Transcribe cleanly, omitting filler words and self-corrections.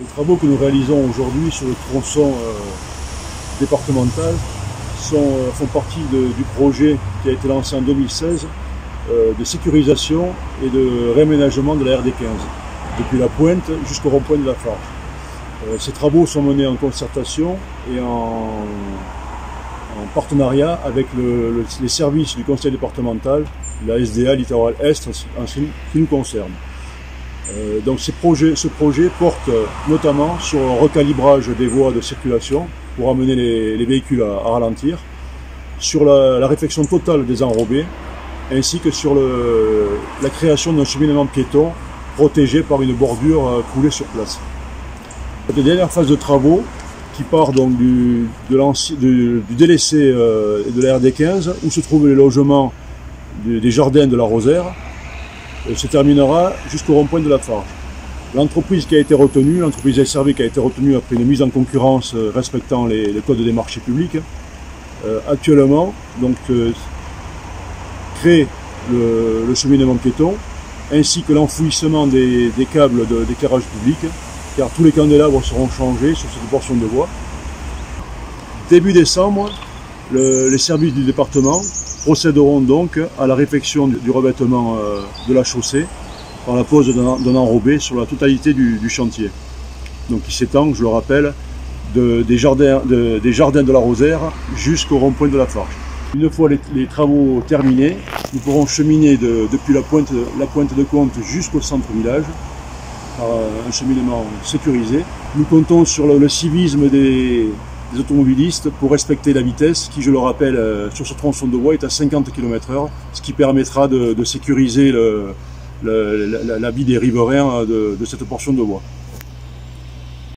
Les travaux que nous réalisons aujourd'hui sur le tronçon départemental font partie du projet qui a été lancé en 2016 de sécurisation et de réaménagement de la RD 15, depuis la pointe jusqu'au rond-point de la Farge. Ces travaux sont menés en concertation et en partenariat avec les services du conseil départemental, la SDA Littoral Est en ce qui nous concerne. Donc ce projet porte notamment sur un recalibrage des voies de circulation pour amener les véhicules à ralentir, sur la réfection totale des enrobés, ainsi que sur la création d'un cheminement piéton protégé par une bordure coulée sur place. La dernière phase de travaux, qui part donc du délaissé de la RD 15, où se trouvent les logements des jardins de la Rosère, se terminera jusqu'au rond-point de la Farge. L'entreprise qui a été retenue, l'entreprise SRV qui a été retenue après une mise en concurrence respectant les codes des marchés publics, actuellement donc, crée le cheminement piéton ainsi que l'enfouissement des câbles d'éclairage public, car tous les candélabres seront changés sur cette portion de voie. Début décembre, les services du département procéderont donc à la réfection du revêtement de la chaussée par la pose d'un enrobé sur la totalité du chantier. Donc qui s'étend, je le rappelle, des jardins de la Rosère jusqu'au rond-point de la Farge. Une fois les travaux terminés, nous pourrons cheminer depuis la pointe de Comte jusqu'au centre-village par un cheminement sécurisé. Nous comptons sur le civisme des automobilistes pour respecter la vitesse qui, je le rappelle, sur ce tronçon de voie est à 50 km/h, ce qui permettra de sécuriser la vie des riverains de cette portion de voie.